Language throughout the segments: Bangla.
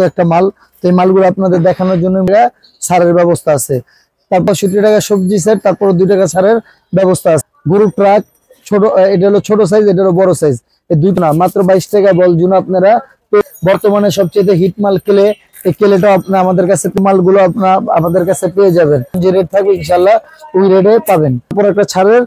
একটা মাল, তো এই মালগুলো আপনাদের দেখানোর জন্য ছাড়ের ব্যবস্থা আছে। তারপর 70 টাকা সবজি সেট, তারপর 2 টাকা ছাড়ের ব্যবস্থা আছে। গরুর ট্রাক ছোট, এটা হলো ছোট সাইজ, এটা হলো বড় সাইজ, এই দুটো না মাত্র 22 টাকা বল জুন। আপনারা বর্তমানে সবচেয়ে হিট মাল কেলে, এই কেলেটা আপনার আমাদের কাছে মালগুলো আপনার আমাদের কাছে পেয়ে যাবেন, যে রেট থাকবে ইনশাল্লাহ ওই রেটে পাবেন। তারপর একটা ছাড়ের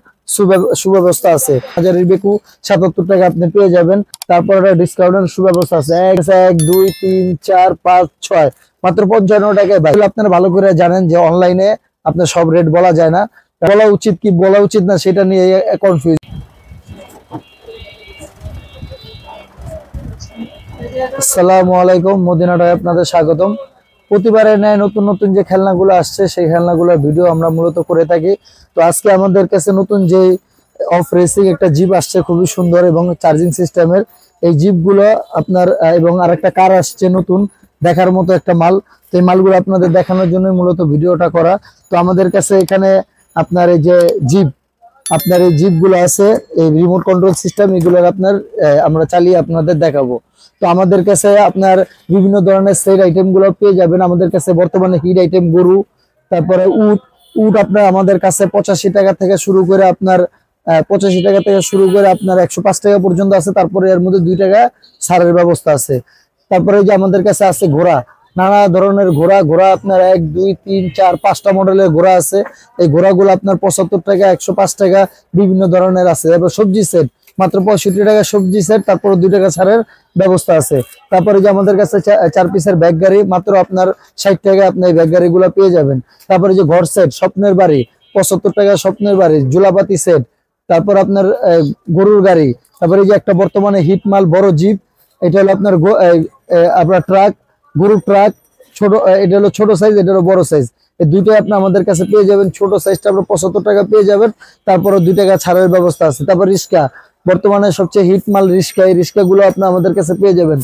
সুব্যবস্থা আছে, হাজারের বেকু 77 টাকা আপনি পেয়ে যাবেন। তারপর একটা ডিসকাউন্টের সুব্যবস্থা আছে, 1 2 3 4 5 6 মাত্র 55 টাকায়। ভাই আপনারা ভালো করে জানেন যে অনলাইনে আপনার সব রেট বলা যায় না, বলা উচিত কি বলা উচিত না সেটা নিয়ে কনফিউজ। আসসালামু আলাইকুম, মদিনাটায় আপনাদের স্বাগতম। প্রতিবারের ন্যায় নতুন নতুন যে খেলনাগুলো আসছে সেই খেলনাগুলোর ভিডিও আমরা মূলত করে থাকি। তো আজকে আমাদের কাছে নতুন যে অফ রেসিং একটা জিপ আসছে, খুবই সুন্দর এবং চার্জিং সিস্টেমের এই জিপগুলো আপনার, এবং আরেকটা কার আসছে নতুন, দেখার মতো একটা মাল। তো এই মালগুলো আপনাদের দেখানোর জন্য মূলত ভিডিওটা করা। তো আমাদের কাছে এখানে আপনার এই যে জিপ, আপনার এই জিপগুলো আছে, এই রিমোট কন্ট্রোল সিস্টেম, এগুলো আপনার আমরা চালিয়ে আপনাদের দেখাবো। তো আমাদের কাছে আপনার বিভিন্ন ধরনের সেট আইটেম গুলো পেয়ে যাবেন। আমাদের কাছে বর্তমানে হিট আইটেম গরু, তারপরে উট উট আপনার আমাদের কাছে 85 টাকা থেকে শুরু করে আপনার 85 টাকা থেকে শুরু করে আপনার 105 টাকা পর্যন্ত আছে। তারপরে এর মধ্যে 2 টাকা ছাড়ের ব্যবস্থা আছে। তারপরে যে আমাদের কাছে আছে ঘোড়া, নানা ধরনের ঘোড়া আপনার 1 2 3 4 5টা মডেলের ঘোড়া আছে। এই ঘোড়াগুলো আপনার 75 টাকা 105 টাকা বিভিন্ন ধরনের আছে। এবার সবজি সেট মাত্র 65 টাকা সবজি সেট, তারপর 2 টাকা ছাড়ের ব্যবস্থা আছে। তারপরে যে আমাদের কাছে 4 পিসের ব্যাগ গাড়ি, মাত্র আপনার 60 টাকা আপনি এই ব্যাগ গাড়িগুলো পেয়ে যাবেন। তারপরে যে ঘর সেট স্বপ্নের বাড়ি 75 টাকা স্বপ্নের বাড়ি, জুলাপাতি সেট, তারপর আপনার গরুর গাড়ি, তারপরে যে একটা বর্তমানে হিট মাল বড় জিপ, এটা হলো আপনার আপনার ট্রাক, গরুর ট্রাক ছোট, এটা হলো ছোট সাইজ, এটা হলো বড় সাইজ, এই দুইটাই আপনি আমাদের কাছে পেয়ে যাবেন। ছোট সাইজটা আপনার 75 টাকা পেয়ে যাবেন, তারপরে 2 টাকা ছাড়ের ব্যবস্থা আছে। তারপর রিস্কা, বর্তমানে সবচেয়ে হিট মাল রিস্কা, এই রিস্কাগুলো আপনি আমাদের কাছে পেয়ে যাবেন।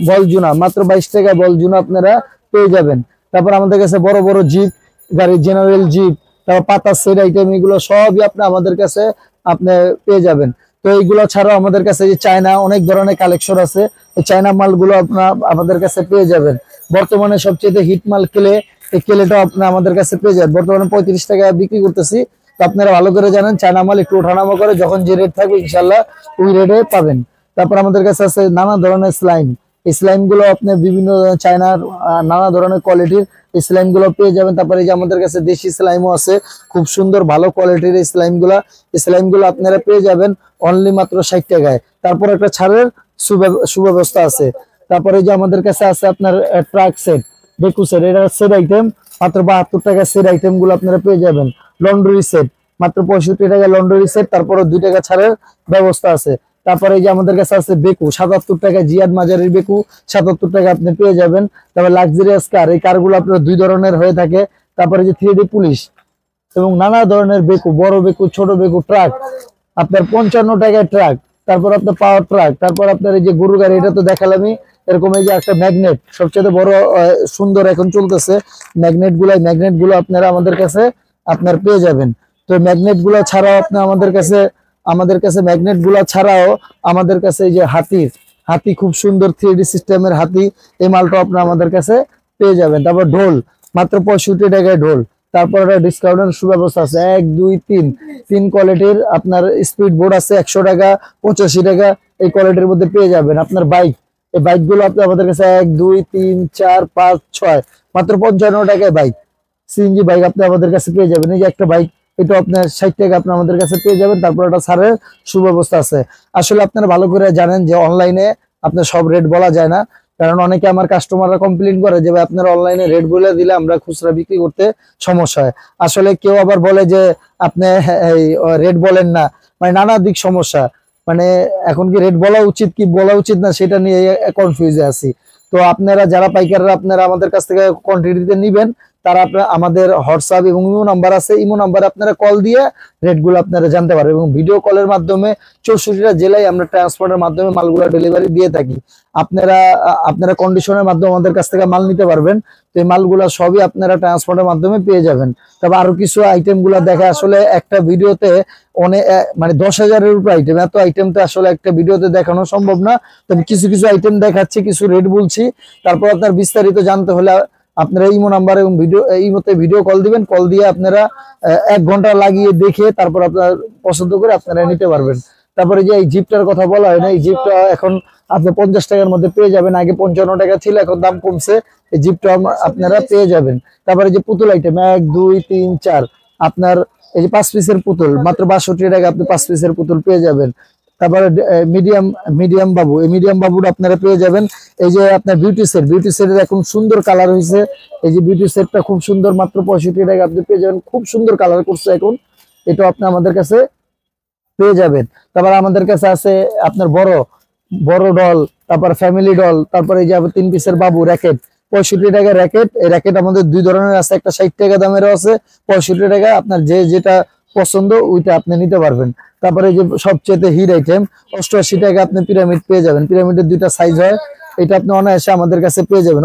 বল জুনা মাত্র 22 টাকা বল জুনা আপনারা পেয়ে যাবেন। তারপর আমাদের কাছে বড় বড় জিপ গাড়ি, জেনারেল জিপ, তারপর পাতা সেট আইটেম, এগুলো সবই আপনি আমাদের কাছে আপনি পেয়ে যাবেন। তো এইগুলো ছাড়াও আমাদের কাছে যে চায়না অনেক ধরনের কালেকশন আছে, এই চায়না মালগুলো আপনার আমাদের কাছে পেয়ে যাবেন। বর্তমানে সবচেয়ে হিট মাল কেলে, এই কেলেটাও আপনি আমাদের কাছে পেয়ে যাবেন। বর্তমানে 35 টাকা বিক্রি করতেছি। তো আপনারা ভালো করে জানেন চায়না মাল একটু ওঠানামা করে, যখন যে রেট থাকবে ইনশাল্লাহ ওই রেটে পাবেন। তারপর আমাদের কাছে আছে নানা ধরনের স্লাইম, এই স্লাইম গুলো আপনি বিভিন্ন চায়নার নানা ধরনের কোয়ালিটির এই স্লাইম গুলো পেয়ে যাবেন। তারপরে যে আমাদের কাছে দেশি স্লাইমও আছে, খুব সুন্দর ভালো কোয়ালিটির এই স্লাইম গুলো আপনারা পেয়ে যাবেন অনলি মাত্র 60 টাকায়। তারপর একটা ছাড়ের সুব্যবস্থা আছে। তারপরে যে আমাদের কাছে আছে আপনার ট্রাক সেট, বেকু সেট, এটা সেট আইটেম মাত্র 72 টাকা সেট আইটেম গুলো আপনারা পেয়ে যাবেন। লন্ড্রি সেট মাত্র 65 টাকা লন্ড্রি সেট, তারপরে 2 টাকা ছাড়ের ব্যবস্থা আছে। তারপরে যে আমাদের কাছে আছে বেকু 77 টাকা, জিয়াদ মাজারের বেকু 77 টাকা আপনি পেয়ে যাবেন। তারপর লাক্সারিয়াস কার, এই কারগুলো আপনার 2 ধরনের হয়ে থাকে। তারপরে যে 3D পুলিশ এবং নানা ধরনের বেকু, বড় বেকু, ছোট বেকু, ট্রাক আপনার 55 টাকায় ট্রাক, তারপর আপনার পাওয়ার ট্রাক, তারপর আপনার এই যে গরু গাড়ি, এটা তো দেখালামই। এরকম এই যে একটা ম্যাগনেট, সবচেয়ে বড় সুন্দর এখন চলতেছে ম্যাগনেট গুলো আপনারা আমাদের কাছে আপনার পেয়ে যাবেন। তো ম্যাগনেট গুলো ছাড়াও আপনি আমাদের কাছে ম্যাগনেট গুলো ছাড়াও আমাদের কাছে এই যে হাতি খুব সুন্দর 3D সিস্টেমের হাতি, এই মালটা আপনি আমাদের কাছে পেয়ে যাবেন। তারপর ঢোল মাত্র 65 টাকায় ঢোল। তারপর একটা ডিসকাউন্টের সুব্যবস্থা আছে, 1 2 3 কোয়ালিটির আপনার স্পিড বোর্ড আছে 100 টাকা 85 টাকা, এই কোয়ালিটির মধ্যে পেয়ে যাবেন। আপনার বাইক, এই বাইক গুলো আপনি আমাদের কাছে 1 2 3 4 5 6 মাত্র 55 টাকায় বাইক, সিএনজি বাইক আপনি আমাদের কাছে পেয়ে যাবেন। এই যে একটা বাইক, এটা আপনার 60 টাকা আপনি আমাদের কাছে পেয়ে যাবেন। তারপর একটা ছাড়ের সুব্যবস্থা আছে। আসলে আপনারা ভালো করে জানেন যে অনলাইনে আপনার সব রেট বলা যায় না, কারণ অনেকে আমার কাস্টমাররা কমপ্লেইন করে যে ভাই আপনারা অনলাইনে রেট বলে দিলে আমরা খুচরা বিক্রি করতে সমস্যা হয়। আসলে কেউ আবার বলে যে আপনি এই রেট বলেন না, মানে নানা দিক সমস্যা, মানে এখন কি রেট বলা উচিত কি বলা উচিত না সেটা নিয়ে কনফিউজে আছি। তো আপনারা যারা পাইকাররা আপনারা আমাদের কাছ থেকে কোয়ান্টিটিতে নিবেন, তারা আমাদের হোয়াটসঅ্যাপ এবং ইমো নাম্বার আছে, ইমো নাম্বারে আপনারা কল দিয়ে রেটগুলো আপনারা জানতে পারবেন এবং ভিডিও কলের মাধ্যমে 64টা জেলায় আমরা ট্রান্সপোর্টের মাধ্যমে মালগুলো ডেলিভারি দিয়ে থাকি। আপনারা কন্ডিশনের মাধ্যমে আমাদের কাছ থেকে মাল নিতে পারবেন। তো এই মালগুলো সবই আপনারা ট্রান্সপোর্টের মাধ্যমে পেয়ে যাবেন। তবে আরো কিছু আইটেম গুলা দেখা আসলে একটা ভিডিওতে অনেক মানে 10,000-এর উপর আইটেম, এত আইটেম তো আসলে একটা ভিডিওতে দেখানো সম্ভব না। তবে কিছু কিছু আইটেম দেখাচ্ছি, কিছু রেট বলছি। তারপর আপনার বিস্তারিত জানতে হলে আপনারা ইমো নাম্বার এবং ইমোতে ভিডিও কল দিবেন, কল দিয়ে আপনারা 1 ঘন্টা লাগিয়ে দেখে তারপর আপনার পছন্দ করে আপনারা নিতে পারবেন। তারপরে যে এই জিপটার কথা বলা হয় না, এই জিপটা এখন আপনি 50 টাকার মধ্যে পেয়ে যাবেন। আগে 55 টাকা ছিল, এখন দাম কমছে। এই জিপটা আপনারা পেয়ে যাবেন। তারপরে যে পুতুল আইটেম 1 2 3 4 আপনার এই যে 5 পিসের পুতুল মাত্র 62 টাকা আপনি 5 পিসের পুতুল পেয়ে যাবেন। তারপরে মিডিয়াম বাবু, এই মিডিয়াম বাবুটা আপনারা পেয়ে যাবেন। এই যে আপনার বিউটি সেটের এখন সুন্দর কালার হয়েছে। এই যে বিউটি সেটটা খুব সুন্দর, মাত্র 65 টাকা আপনি পেয়ে যাবেন। খুব সুন্দর কালার করছে এখন, এটা আপনি আমাদের কাছে পেয়ে যাবেন। তারপর আমাদের কাছে আছে আপনার বড় ডল, তারপর ফ্যামিলি ডল, তারপরে এই যে 3 পিসের বাবু র্যাকেট 65 টাকা র্যাকেট। এই র্যাকেট আমাদের 2 ধরনের আছে, একটা 60 টাকা দামেরও আছে, 65 টাকা। আপনার যেটা পছন্দ ওইটা আপনি নিতে পারবেন। তারপরে যে সবচেয়ে হিট আইটেম 88 টাকা আপনি পিরামিড পেয়ে যাবেন। পিরামিডের 2টা সাইজ হয়, এটা আপনি অনায়াসে আমাদের কাছে পেয়ে যাবেন।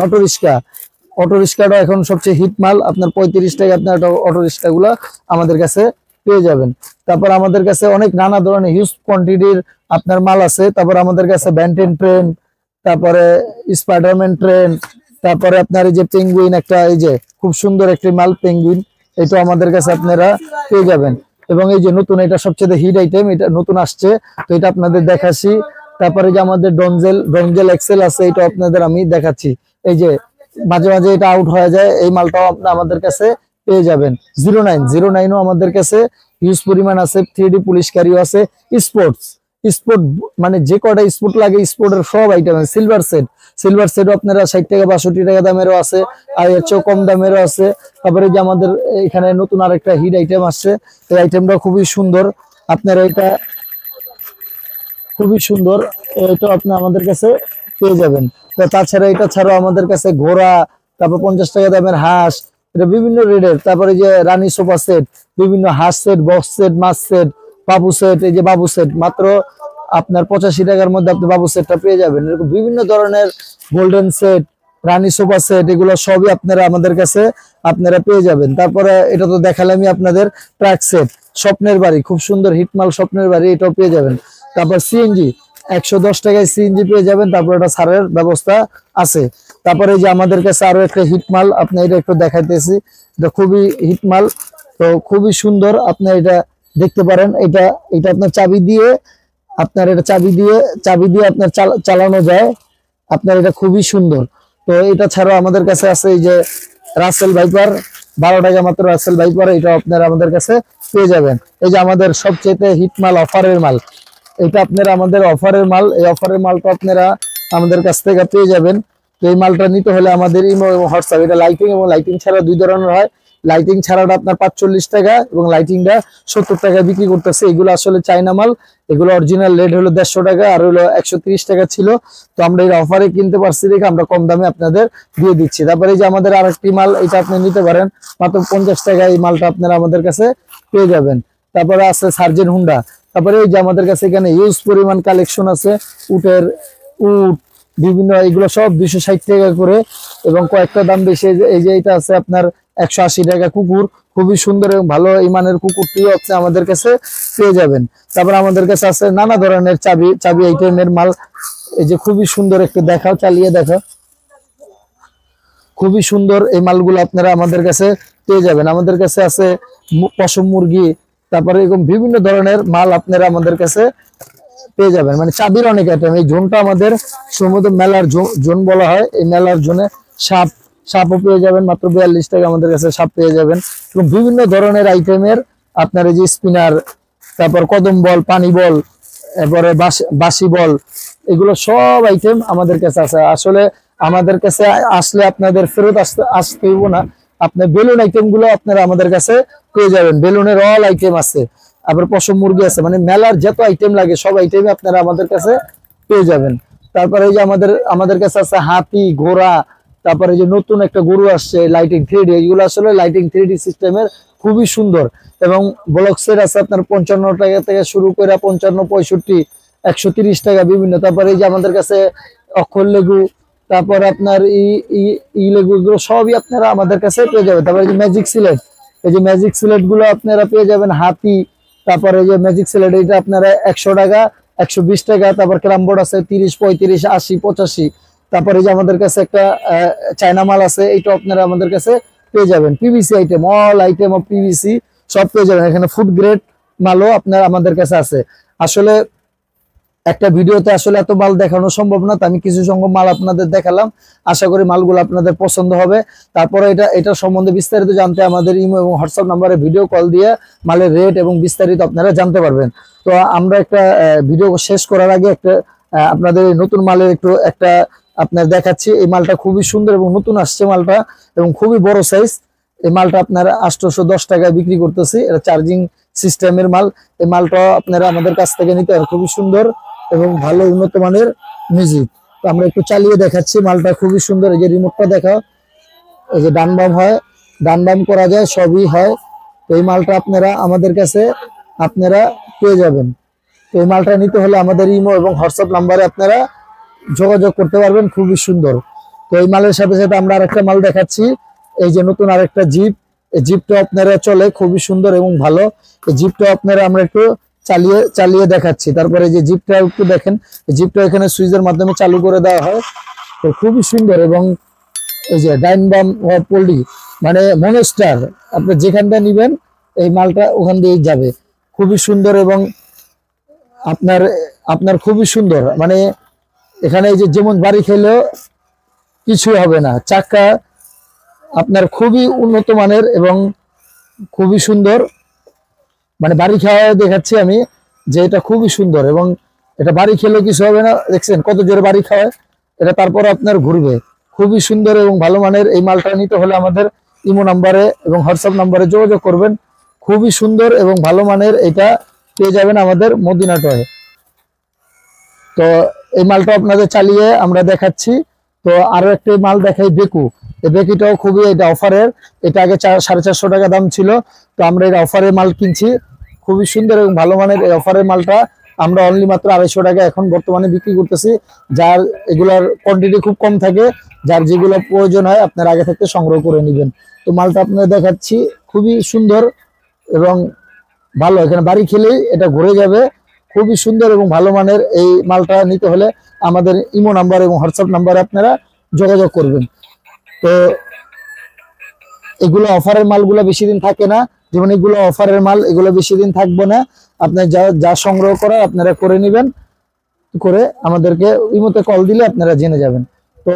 অটো রিক্সাটা এখন সবচেয়ে হিট মাল, আপনার 35 টাকা আপনার অটো রিক্সা গুলা আমাদের কাছে পেয়ে যাবেন। তারপর আমাদের কাছে অনেক নানা ধরনের হিউজ কোয়ান্টিটির আপনার মাল আছে। তারপর আমাদের কাছে ব্যান্টেন ট্রেন, তারপরে স্পাইডারম্যান ট্রেন, তারপরে আপনার এই যে পেঙ্গুইন, একটা এই যে খুব সুন্দর একটি মাল পেঙ্গুইন, এটা আমাদের কাছে আপনারা পেয়ে যাবেন। এবং এই যে নতুন, এটা সবচেয়ে হিট আইটেম, এটা নতুন আসছে, তো এটা আপনাদের দেখাচ্ছি। তারপরে যে আমাদের ডনজেল এক্সেল আছে, এটা আপনাদের আমি দেখাচ্ছি। এই যে মাঝে মাঝে এটা আউট হয়ে যায়, এই মালটাও আপনি আমাদের কাছে পেয়ে যাবেন। 0909ও আমাদের কাছে হিউজ পরিমাণ আছে। 3D পুলিশ ক্যারিও আছে। স্পোর্ট মানে যে কটা স্পোর্ট লাগে স্পোর্টের সব আইটেম আছে। সিলভার সেটও আপনারা 60 টাকা 62 টাকা দামেরও আছে, আর এর চেয়েও কম দামেরও আছে। তারপরে যে আমাদের এখানে নতুন আরেকটা হিট আইটেম আসছে, এই আইটেমটা খুবই সুন্দর, আপনারা এটা খুবই সুন্দর, এটা আপনি আমাদের কাছে পেয়ে যাবেন। তো তাছাড়া এটা ছাড়াও আমাদের কাছে ঘোড়া, তারপর 50 টাকা দামের হাঁস, এটা বিভিন্ন রেটের। তারপরে যে রানী সোফা সেট, বিভিন্ন হাঁস সেট, বক্স সেট, মাছ সেট, বাবু সেট, এই যে বাবু সেট মাত্র আপনার 85 টাকার মধ্যে আপনি বাবু সেটটা পেয়ে যাবেন। এরকম বিভিন্ন ধরনের গোল্ডেন সেট, রানী সোফা সেট, এগুলো সবই আপনারা আমাদের কাছে আপনারা পেয়ে যাবেন। তারপরে এটা তো দেখালামই আপনাদের ট্রাক সেট, স্বপ্নের বাড়ি, খুব সুন্দর হিটমাল স্বপ্নের বাড়ি, এটাও পেয়ে যাবেন। তারপর সিএনজি 110 টাকায় সিএনজি পেয়ে যাবেন। তারপর এটা ছাড়ের ব্যবস্থা আছে। তারপরে যে আমাদের কাছে আরো একটা হিটমাল, আপনি এটা একটু দেখাইতেছি, এটা খুবই হিটমাল, তো খুবই সুন্দর, আপনি এটা দেখতে পারেন। এটা আপনার চাবি দিয়ে আপনার চালানো যায়, আপনার এটা খুবই সুন্দর। তো এটা ছাড়াও আমাদের কাছে আছে এই যে রাসেল ভাইপার, 12 টাকা মাত্র রাসেল ভাইপার, এটা আপনারা আমাদের কাছে পেয়ে যাবেন। এই যে আমাদের সবচেয়ে হিটমাল, অফারের মাল, এটা আপনারা আমাদের অফারের মাল, এই অফারের মালটা আপনারা আমাদের কাছ থেকে পেয়ে যাবেন। তো এই মালটা নিতে হলে আমাদের ইমো এবং হোয়াটসঅ্যাপ, এটা লাইটিং এবং লাইটিং ছাড়া 2 ধরনের হয়। লাইটিং ছাড়াটা আপনার 45 টাকা এবং লাইটিংটা 70 টাকা বিক্রি করতেছে। এগুলো আসলে চাইনা মাল, এগুলো অরিজিনাল রেট হলো 150 টাকা, আর হলো 130 টাকা ছিল। তো আমরা এই অফারে কিনতে পারছি দেখে আমরা কম দামে আপনাদের দিয়ে দিচ্ছি। তারপরে এই যে আমাদের আরেকটি মাল, এটা আপনি নিতে পারেন মাত্র 50 টাকা, এই মালটা আপনারা আমাদের কাছে পেয়ে যাবেন। তারপরে আছে সার্জেন হুন্ডা। তারপরে এই যে আমাদের কাছে এখানে হিউজ পরিমাণ কালেকশন আছে, উট বিভিন্ন, এগুলো সব 260 টাকা করে এবং কয়েকটা দাম বেশি। এই যে এটা আছে আপনার 180 টাকা কুকুর, খুবই সুন্দর এবং ভালো ইমানের কুকুরটিও আপনি আমাদের কাছে পেয়ে যাবেন। তারপর আমাদের কাছে আছে নানা ধরনের চাবি আইটেমের মাল, এই যে খুবই সুন্দর, একটু দেখাও, চালিয়ে দেখা, খুবই সুন্দর এই মালগুলো আপনারা আমাদের কাছে পেয়ে যাবেন। আমাদের কাছে আছে পশম মুরগি, তারপরে এরকম বিভিন্ন ধরনের মাল আপনারা আমাদের কাছে পেয়ে যাবেন। মানে চাবির অনেক আইটেম, এই জোনটা আমাদের সমুদ্র মেলার জোন বলা হয়। এই মেলার জোনে সাপও পেয়ে যাবেন মাত্র 42 টাকা, আমাদের কাছে সাপ পেয়ে যাবেন। এবং বিভিন্ন ধরনের আইটেমের আপনার এই যে স্পিনার, তারপর কদম বল, পানি বল, এরপরে বাসি বল, এগুলো সব আইটেম আমাদের কাছে আছে। আসলে আমাদের কাছে আসলে আপনাদের ফেরত আসতে হইব না। আপনার বেলুন আইটেম গুলো আপনারা আমাদের কাছে পেয়ে যাবেন, বেলুনের অল আইটেম আছে। আবার পশম মুরগি আছে, মানে মেলার যত আইটেম লাগে সব আইটেমই আপনারা আমাদের কাছে পেয়ে যাবেন। তারপরে এই যে আমাদের কাছে আছে হাতি, ঘোড়া, তারপরে যে নতুন একটা গরু আসছে লাইটিং 3D, এইগুলো আসলে লাইটিং 3D সিস্টেমের, খুবই সুন্দর। এবং ব্লক সেট আছে আপনার 55 টাকা থেকে শুরু করে 55, 65, 130 টাকা বিভিন্ন। তারপরে এই যে আমাদের কাছে অক্ষর লেবু, তারপর আপনার ই লেবু, এগুলো সবই আপনারা আমাদের কাছে পেয়ে যাবেন। তারপরে যে ম্যাজিক সিলেট, এই যে ম্যাজিক সিলেট গুলো আপনারা পেয়ে যাবেন হাতি। তারপরে যে ম্যাজিক সিলেট, এটা আপনারা 100 টাকা, 120 টাকা। তারপর ক্যারাম বোর্ড আছে 30, 35, 80, 85। তারপরে যে আমাদের কাছে একটা চায়না মাল আছে, এটা আপনারা আমাদের কাছে পেয়ে যাবেন। PVC item, all item of PVC সব পেয়ে যাবেন এখানে। ফুড গ্রেড মালও আপনার আমাদের কাছে আছে। আসলে একটা ভিডিওতে আসলে এত মাল দেখানো সম্ভব না, তো আমি কিছু সংখ্যক মাল আপনাদের দেখালাম। আশা করি মালগুলো আপনাদের পছন্দ হবে। তারপরে এটা সম্বন্ধে বিস্তারিত জানতে আমাদের ইমো এবং হোয়াটসঅ্যাপ নাম্বারে ভিডিও কল দিয়ে মালের রেট এবং বিস্তারিত আপনারা জানতে পারবেন। তো আমরা একটা ভিডিও শেষ করার আগে একটা আপনাদের নতুন মালের একটা আপনার দেখাচ্ছি। এই মালটা খুবই সুন্দর এবং নতুন আসছে মালটা, এবং খুবই বড় সাইজ। এই মালটা আপনারা 810 টাকায় বিক্রি করতেছি। এটা চার্জিং সিস্টেমের মাল। এই মালটা আপনারা আমাদের কাছ থেকে নিতে পারেন। খুবই সুন্দর এবং ভালো উন্নত মানের মিউজিক। তো আমরা একটু চালিয়ে দেখাচ্ছি। মালটা খুবই সুন্দর। এই যে রিমোটটা দেখা, এই যে ডান বাম হয়, ডান বাম করা যায়, সবই হয়। তো এই মালটা আপনারা আমাদের কাছে আপনারা পেয়ে যাবেন। তো এই মালটা নিতে হলে আমাদের ইমো এবং হোয়াটসঅ্যাপ নাম্বারে আপনারা যোগাযোগ করতে পারবেন। খুবই সুন্দর। তো এই মালের সাথে সাথে আমরা আরেকটা মাল দেখাচ্ছি। এই যে নতুন আরেকটা জিপ, এই জিপটা আপনারা চলে খুবই সুন্দর এবং ভালো। এই জিপটা আপনারা আমরা একটু চালিয়ে দেখাচ্ছি। তারপরে যে জিপটা একটু দেখেন, এই জিপটা এখানে সুইচের মাধ্যমে চালু করে দেওয়া হয়। তো খুবই সুন্দর। এবং এই যে ডাইন বাম পল্লি মানে মনস্টার, আপনি যেখানটা নিবেন এই মালটা ওখান দিয়েই যাবে। খুবই সুন্দর এবং আপনার খুবই সুন্দর। মানে এখানে এই যে যেমন বাড়ি খেলেও কিছু হবে না। চাকা আপনার খুবই উন্নত মানের এবং খুবই সুন্দর। মানে বাড়ি খাওয়া দেখাচ্ছি আমি যে এটা খুবই সুন্দর, এবং এটা বাড়ি খেলেও কিছু হবে না। দেখছেন কত জোরে বাড়ি খাওয়ায় এটা, তারপর আপনার ঘুরবে। খুবই সুন্দর এবং ভালো মানের। এই মালটা নিতে হলে আমাদের ইমো নাম্বারে এবং হোয়াটসঅ্যাপ নাম্বারে যোগাযোগ করবেন। খুবই সুন্দর এবং ভালো মানের এটা পেয়ে যাবেন আমাদের মদিনা টয়ে। তো এই মালটা আপনাদের চালিয়ে আমরা দেখাচ্ছি। তো আরো একটা মাল দেখাই, বেকু। এই বেকিটাও খুবই, এটা অফারের। এটা আগে 450 টাকা দাম ছিল, তো আমরা এই অফারের মাল কিনছি। খুবই সুন্দর এবং ভালো মানের এই অফারের মালটা আমরা অনলি মাত্র 250 টাকা এখন বর্তমানে বিক্রি করতেছি। যার এগুলার কোয়ান্টিটি খুব কম থাকে, যার যেগুলো প্রয়োজন হয় আপনার আগে থেকে সংগ্রহ করে নেবেন। তো মালটা আপনাদের দেখাচ্ছি, খুবই সুন্দর এবং ভালো। এখানে বাড়ি খেলেই এটা ঘুরে যাবে। খুবই সুন্দর এবং ভালো মানের। এই মালটা নিতে হলে আমাদের ইমো নাম্বার এবং হোয়াটসঅ্যাপ নাম্বারে আপনারা যোগাযোগ করবেন। তো এগুলো অফারের মালগুলো বেশি দিন থাকে না, যেমন এগুলো অফারের মাল, এগুলো বেশি দিন থাকবে না। আপনার যা সংগ্রহ করা আপনারা করে নেবেন, করে আমাদেরকে ইমোতে কল দিলে আপনারা জেনে যাবেন। তো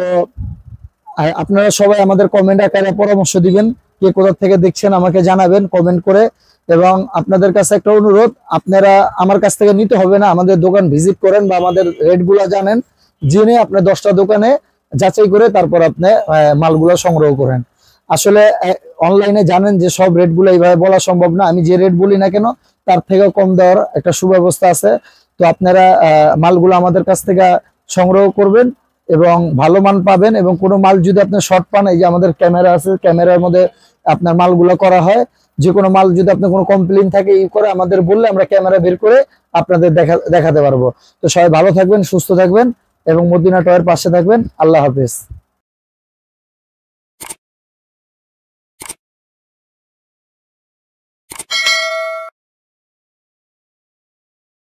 আপনারা সবাই আমাদের কমেন্ট আকারে পরামর্শ দিবেন, কে কোথা থেকে দেখছেন আমাকে জানাবেন কমেন্ট করে। এবং আপনাদের কাছে একটা অনুরোধ, আপনারা আমার কাছ থেকে নিতে হবে না, আমাদের দোকান ভিজিট করেন বা আমাদের রেটগুলো জানেন, জেনে আপনি 10টা দোকানে যাচাই করে তারপর আপনি মালগুলো সংগ্রহ করেন। আসলে অনলাইনে জানেন যে সব রেটগুলো এইভাবে বলা সম্ভব না। আমি যে রেট বলি না কেন তার থেকেও কম দেওয়ার একটা সুব্যবস্থা আছে। তো আপনারা মালগুলো আমাদের কাছ থেকে সংগ্রহ করবেন এবং ভালো মান পাবেন। এবং কোনো মাল যদি আপনি শর্ট পান, এই যে আমাদের ক্যামেরা আছে, ক্যামেরার মধ্যে আপনার মালগুলো করা হয়। যে কোনো মাল যদি আপনার কোনো কমপ্লেইন থাকে করে আমাদের বললে আমরা ক্যামেরা বের করে আপনাদের দেখাতে পারবো। তো সবাই ভালো থাকবেন, সুস্থ থাকবেন এবং মদিনা টয়ের পাশে থাকবেন। আল্লাহ হাফেজ।